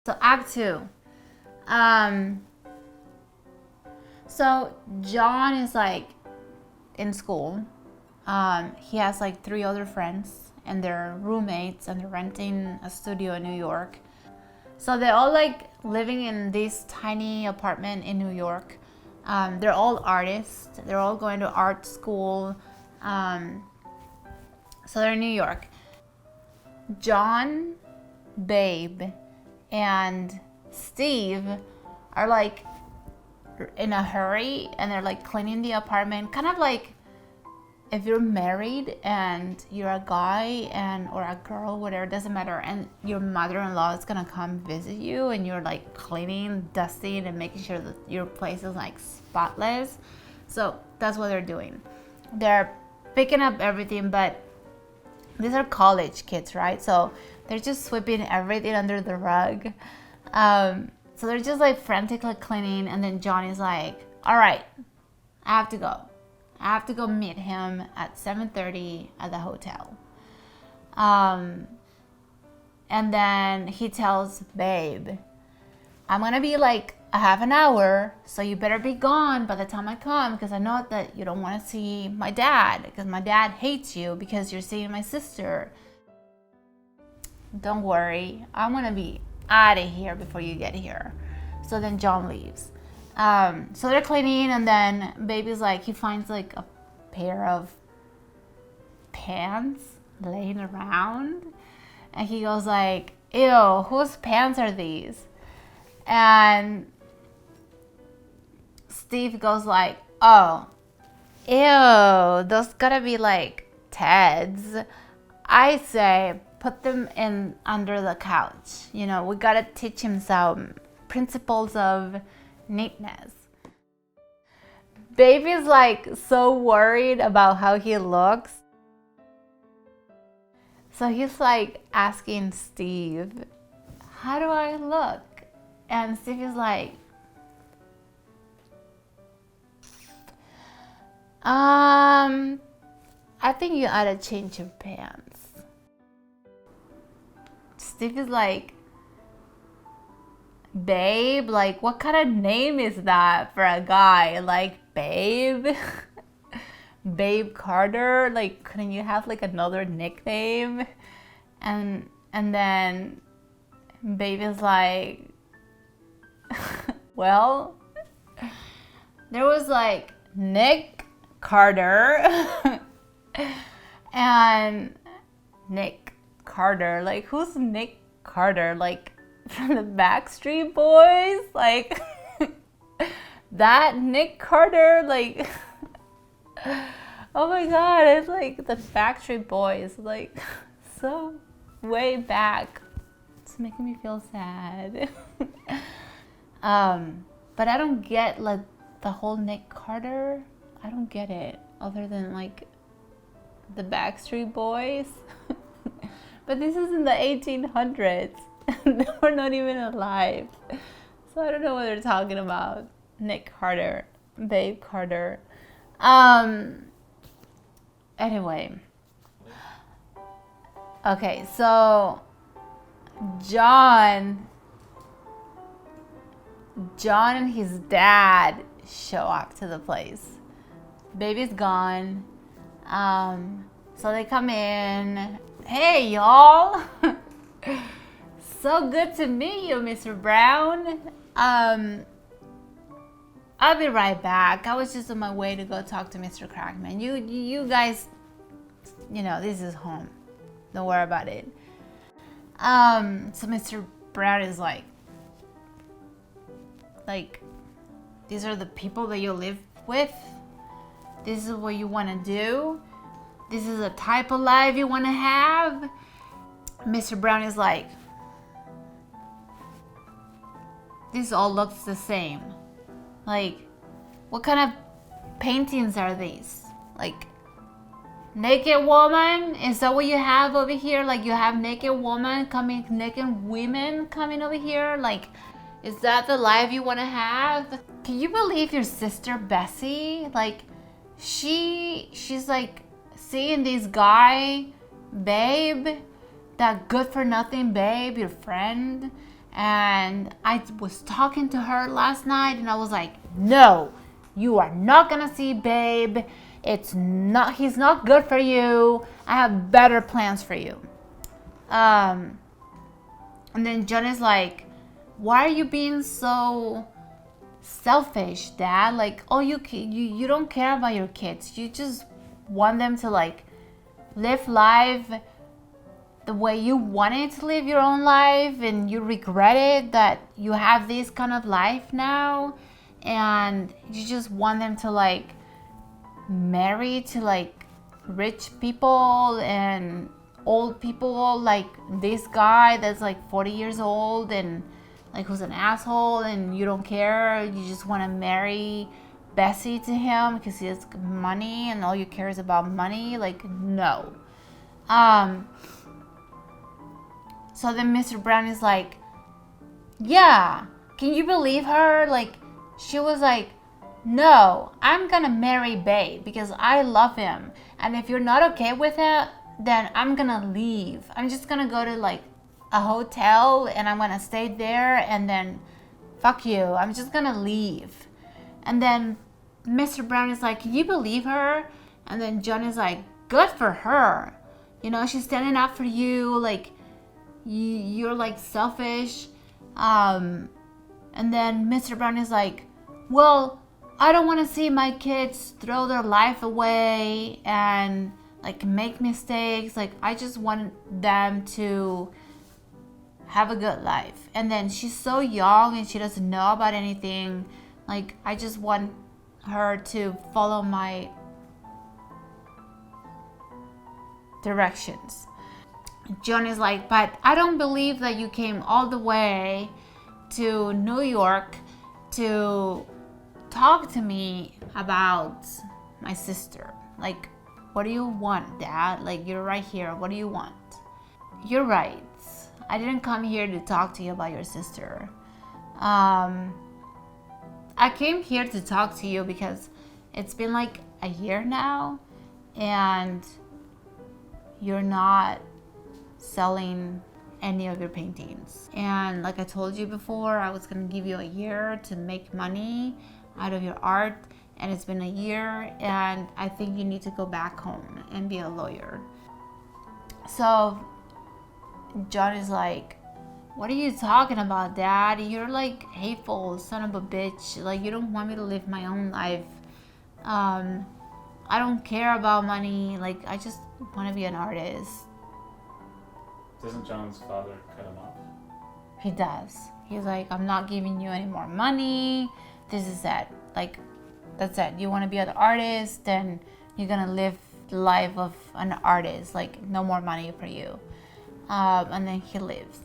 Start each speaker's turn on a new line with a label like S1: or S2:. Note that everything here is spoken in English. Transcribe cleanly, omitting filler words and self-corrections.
S1: So Act 2. So John is like in school. He has like 3 other friends and they're roommates and they're renting a studio in New York. So they're all like living in this tiny apartment in New York. They're all artists. They're all going to art school. So they're in New York. John, Babe, and Steve are like in a hurry and they're like cleaning the apartment, kind of like if you're married and you're a guy or a girl, whatever, doesn't matter, and your mother-in-law is gonna come visit you and you're like cleaning, dusting, and making sure that your place is like spotless. So that's what they're doing. They're picking up everything, but these are college kids, right? So they're just sweeping everything under the rug. So they're just like frantically cleaning, and then Johnny's like, all right, I have to go. I have to go meet him at 7:30 at the hotel. And then he tells Babe, I'm gonna be like a half an hour, so you better be gone by the time I come, because I know that you don't want to see my dad, because my dad hates you because you're seeing my sister. Don't worry, I'm gonna be out of here before you get here. So then John leaves. So they're cleaning, and then Baby's like, he finds like a pair of pants laying around, and he goes like, ew, whose pants are these? And Steve goes like, oh, ew, those gotta be like Ted's. I say put them in under the couch. You know, we gotta teach him some principles of neatness. Baby's like so worried about how he looks. So he's like asking Steve, how do I look? And Steve is like, I think you ought to change your pants. Steve is like, Babe, like what kind of name is that for a guy? Like Babe? Babe Carter? Like couldn't you have like another nickname? And then Babe is like, well, there was like Nick Carter and Nick Carter. Like who's Nick Carter? Like from the Backstreet Boys? Like that Nick Carter? Like oh my god, it's like the Backstreet Boys, like so way back. It's making me feel sad. But I don't get like the whole Nick Carter. I don't get it, other than like the Backstreet Boys. But this is in the 1800s. They were not even alive. So I don't know what they're talking about. Nick Carter, Babe Carter. Anyway. Okay, so John and his dad show up to the place. Baby's gone. So they come in. Hey, y'all. So good to meet you, Mr. Brown. I'll be right back. I was just on my way to go talk to Mr. Crackman. You guys, you know, this is home. Don't worry about it. So Mr. Brown is like, these are the people that you live with? This is what you want to do? This is the type of life you want to have? Mr. Brown is like, this all looks the same. Like, what kind of paintings are these? Like, naked woman? Is that what you have over here? Like, you have naked women coming, naked women coming over here? Like, is that the life you want to have? Can you believe your sister Bessie? Like, she's like seeing this guy, Babe, that good for nothing Babe, your friend, And I was talking to her last night and I was like, no, you are not gonna see Babe. He's not good for you. I have better plans for you. And then John is like, why are you being so selfish, Dad? Like, oh, you don't care about your kids. You just want them to like live life the way you wanted to live your own life, and you regret it that you have this kind of life now, and you just want them to like marry to like rich people and old people, like this guy that's like 40 years old and like who's an asshole, and you don't care. You just want to marry Bessie to him because he has money and all you care is about money. Like, no. So then Mr. Brown is like, yeah, can you believe her? Like, she was like, no, I'm gonna marry Babe because I love him. And if you're not okay with it, then I'm gonna leave. I'm just gonna go to like a hotel and I'm gonna stay there and then fuck you. I'm just gonna leave. And then Mr. Brown is like, can you believe her? And then John is like, good for her. You know, she's standing up for you. Like, you're like selfish. And then Mr. Brown is like, well, I don't want to see my kids throw their life away and like make mistakes. Like, I just want them to have a good life. And then she's so young and she doesn't know about anything. Like, I just want her to follow my directions. John is like, but I don't believe that you came all the way to New York to talk to me about my sister. Like, what do you want, Dad? Like, you're right here. What do you want? You're right. I didn't come here to talk to you about your sister. I came here to talk to you because it's been like a year now and you're not selling any of your paintings. And like I told you before, I was gonna give you a year to make money out of your art, and it's been a year, and I think you need to go back home and be a lawyer. So John is like, what are you talking about, Dad? You're like hateful son of a bitch. Like, you don't want me to live my own life. I don't care about money. Like, I just want to be an artist.
S2: Doesn't John's father cut him off?
S1: He does. He's like, I'm not giving you any more money. This is it. Like, that's it. You want to be an artist, then you're going to live the life of an artist. Like, no more money for you. And then he leaves.